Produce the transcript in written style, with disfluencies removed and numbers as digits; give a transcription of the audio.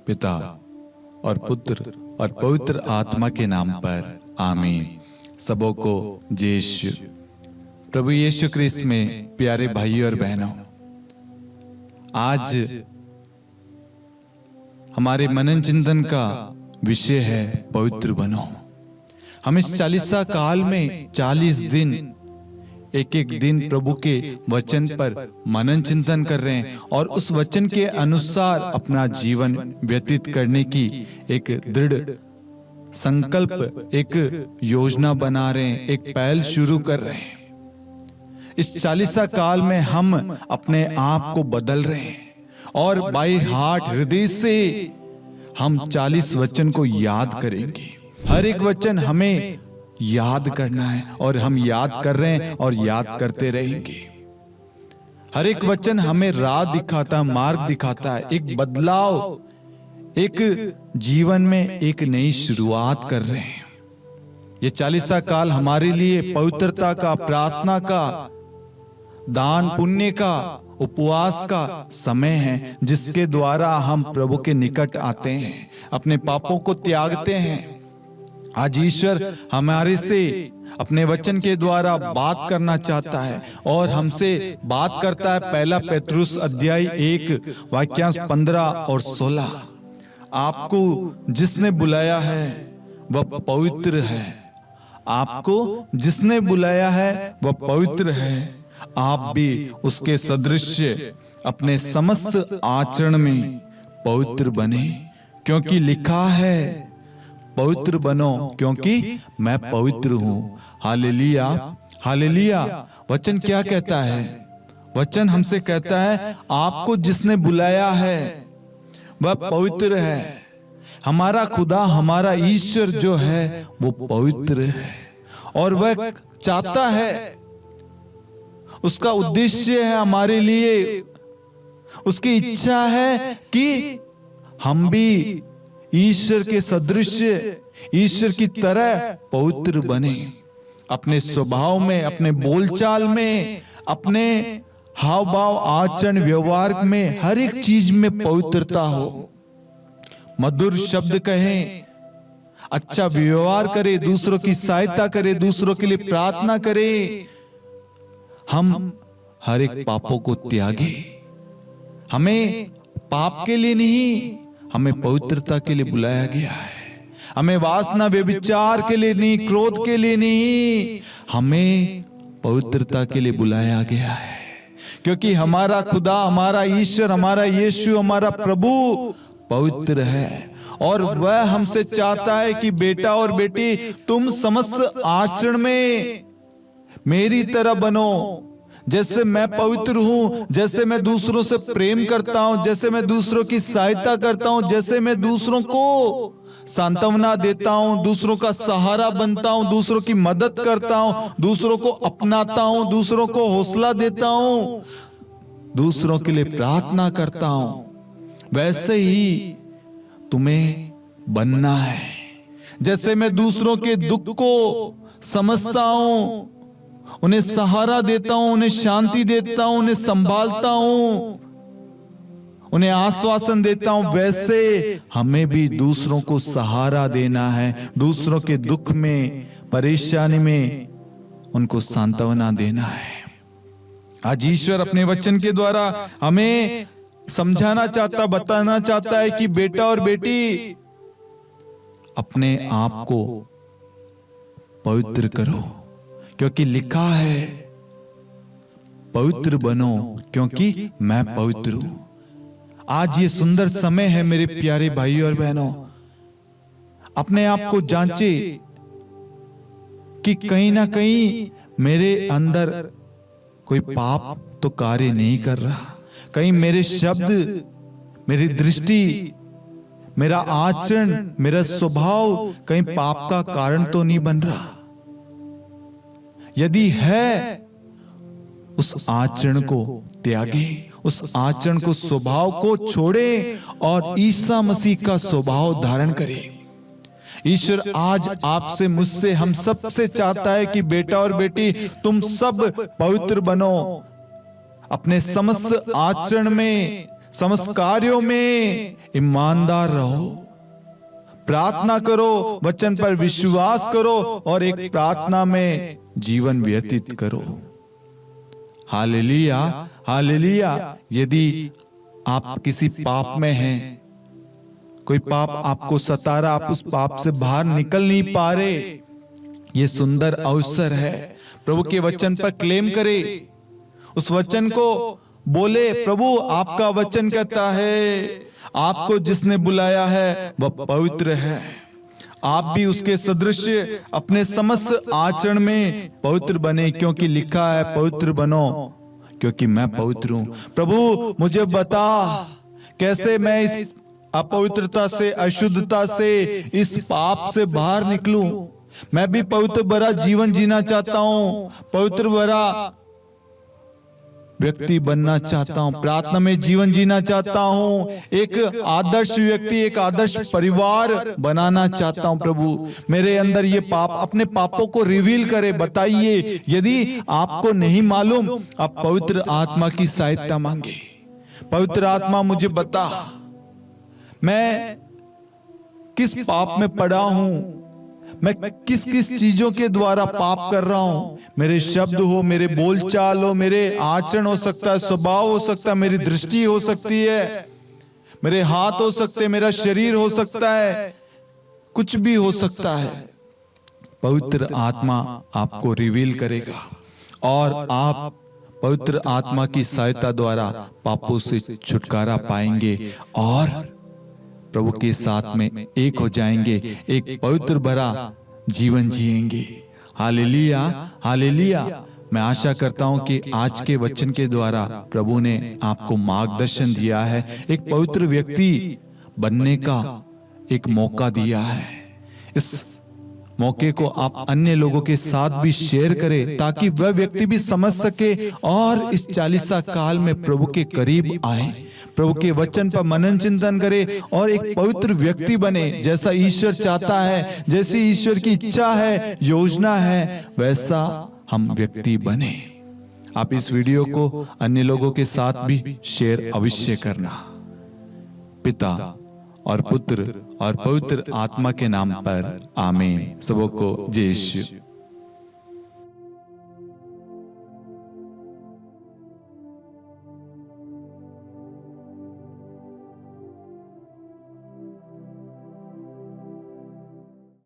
पिता और पुत्र और पवित्र आत्मा के नाम पर आमीन। सबों को जय यीशु। प्रभु यीशु क्रिस्त में प्यारे भाइयों और बहनों, आज हमारे मनन चिंतन का विषय है पवित्र बनो। हम इस 40 काल में 40 दिन एक एक दिन प्रभु के वचन पर मनन चिंतन कर रहे हैं और उस वचन के अनुसार अपना जीवन व्यतीत करने की एक दृढ़ संकल्प, एक योजना बना रहे हैं, एक पहल शुरू कर रहे हैं। इस 40 काल में हम अपने आप को बदल रहे हैं और बाई हार्ट, हृदय से हम 40 वचन को याद करेंगे। हर एक वचन हमें याद करना है और हम याद कर रहे हैं और याद करते रहेंगे। हर एक वचन हमें राह दिखाता है, मार्ग दिखाता है, एक बदलाव, एक जीवन में एक नई शुरुआत कर रहे हैं। ये 40 काल हमारे लिए पवित्रता का, प्रार्थना का, दान पुण्य का, उपवास का समय है, जिसके द्वारा हम प्रभु के निकट आते हैं, अपने पापों को त्यागते हैं। आज ईश्वर हमारे से अपने वचन के द्वारा बात करना चाहता है और हमसे बात करता है। पहला पेतरुस अध्याय 1 वाक्यांश 15 और 16। आपको जिसने बुलाया है वह पवित्र है। आपको जिसने बुलाया है वह पवित्र है। आप भी उसके सदृश अपने समस्त आचरण में पवित्र बने, क्योंकि लिखा है, पवित्र बनो क्योंकि मैं पवित्र हूं। Hallelujah, hallelujah. वचन क्या कहता है? वचन हमसे कहता है आपको जिसने बुलाया है वह पवित्र है। हमारा खुदा, हमारा ईश्वर जो है वो पवित्र है और वह चाहता है, उसका उद्देश्य है हमारे लिए, उसकी इच्छा है कि हम भी ईश्वर के सदृश, ईश्वर की तरह पवित्र बने। अपने स्वभाव में, अपने बोलचाल में, अपने हाव भाव, आचरण, व्यवहार में, हर एक चीज में पवित्रता हो। मधुर शब्द कहें, अच्छा व्यवहार करे, दूसरों की सहायता करे, दूसरों के लिए प्रार्थना करे। हम हर एक पापों को त्यागे। हमें पाप के लिए नहीं, हमें पवित्रता के लिए बुलाया गया है। हमें वासना, व्यभिचार के लिए नहीं, क्रोध के लिए नहीं, हमें पवित्रता के लिए बुलाया गया है। क्योंकि हमारा खुदा, हमारा ईश्वर, हमारा यीशु, हमारा प्रभु पवित्र है और वह हमसे चाहता है कि बेटा और बेटी, तुम समस्त आचरण में मेरी तरह बनो। जैसे मैं पवित्र हूं, जैसे मैं दूसरों से प्रेम करता हूं, जैसे मैं दूसरों की सहायता करता हूं, जैसे मैं दूसरों को सांत्वना देता हूं, दूसरों का सहारा बनता हूं, दूसरों की मदद करता हूं, दूसरों को अपनाता हूं, दूसरों को हौसला देता हूं, दूसरों के लिए प्रार्थना करता हूं, वैसे ही तुम्हें बनना है। जैसे मैं दूसरों के दुख को समझता हूं, उन्हें सहारा देता हूं, उन्हें शांति देता हूं, उन्हें संभालता हूं, उन्हें आश्वासन देता हूं, वैसे हमें भी दूसरों को सहारा देना है। दूसरों के दुख में, परेशानी में उनको सांत्वना देना है। आज ईश्वर अपने वचन के द्वारा हमें समझाना चाहता, बताना चाहता है कि बेटा और बेटी, अपने आप को पवित्र करो, क्योंकि लिखा है पवित्र बनो क्योंकि मैं पवित्र हूं। आज ये सुंदर समय है मेरे प्यारे भाइयों और बहनों, अपने आप को जांचे कि कहीं ना कहीं मेरे अंदर कोई पाप तो कार्य नहीं कर रहा, कहीं मेरे शब्द, मेरी दृष्टि, मेरा आचरण, मेरा स्वभाव कहीं पाप का कारण तो नहीं बन रहा। यदि है, उस आचरण को त्यागे, उस आचरण को, स्वभाव को छोड़े और ईसा मसीह का स्वभाव धारण करे। ईश्वर आज आपसे, मुझसे, हम सब से चाहता है कि बेटा और बेटी तुम सब पवित्र बनो, अपने समस्त आचरण में, समस्त कार्यों में ईमानदार रहो, प्रार्थना करो, वचन पर विश्वास करो और एक प्रार्थना में जीवन व्यतीत करो। Hallelujah, hallelujah. यदि आप किसी पाप में हैं, कोई पाप आपको सता रहा, आप उस पाप से बाहर निकल नहीं पा रहे, ये सुंदर अवसर है। प्रभु के वचन पर क्लेम करे, उस वचन को बोले, प्रभु आपका वचन कहता है आपको जिसने बुलाया है वह पवित्र है, आप भी उसके सदृश अपने समस्त आचरण में पवित्र बने, क्योंकि लिखा है पवित्र बनो क्योंकि मैं पवित्र हूं। प्रभु मुझे बता कैसे मैं इस अपवित्रता से, अशुद्धता से, इस पाप से बाहर निकलूं। मैं भी पवित्र भरा जीवन जीना चाहता हूं, पवित्र भरा व्यक्ति बनना चाहता हूं, प्रार्थना में जीवन जीना चाहता हूं, एक आदर्श व्यक्ति, एक आदर्श परिवार बनाना चाहता हूं। प्रभु मेरे अंदर ये पाप, अपने पापों को रिवील करे, बताइए। यदि आपको नहीं मालूम, आप पवित्र आत्मा की सहायता मांगे। पवित्र आत्मा मुझे बता मैं किस पाप में पड़ा हूं, मैं किस किस चीजों के द्वारा पाप कर रहा हूं। मेरे शब्द हो, मेरे बोलचाल हो, मेरे आचरण हो सकता है, स्वभाव हो सकता है, मेरी दृष्टि हो सकती है, मेरे हाथ हो सकते हैं, मेरा शरीर हो सकता है, कुछ भी हो सकता है। पवित्र आत्मा आपको रिवील करेगा और आप पवित्र आत्मा की सहायता द्वारा पापों से छुटकारा पाएंगे और प्रभु के साथ में एक हो जाएंगे, एक पवित्र भरा जीवन जिएंगे। Hallelujah, hallelujah. मैं आशा करता हूं कि आज के वचन के द्वारा प्रभु ने आपको मार्गदर्शन दिया है, एक पवित्र व्यक्ति बनने का एक मौका दिया है। इस मौके को आप अन्य लोगों के साथ भी शेयर करें ताकि वह व्यक्ति भी समझ सके और इस 40 काल में प्रभु के करीब आए, प्रभु के वचन पर मनन चिंतन करे और एक पवित्र व्यक्ति बने, जैसा ईश्वर चाहता है, जैसी ईश्वर की इच्छा है, योजना है, वैसा हम व्यक्ति बने। आप इस वीडियो को अन्य लोगों के साथ भी शेयर अवश्य करना। पिता और पुत्र और पवित्र आत्मा के नाम पर आमीन। सबों को जय यीशु।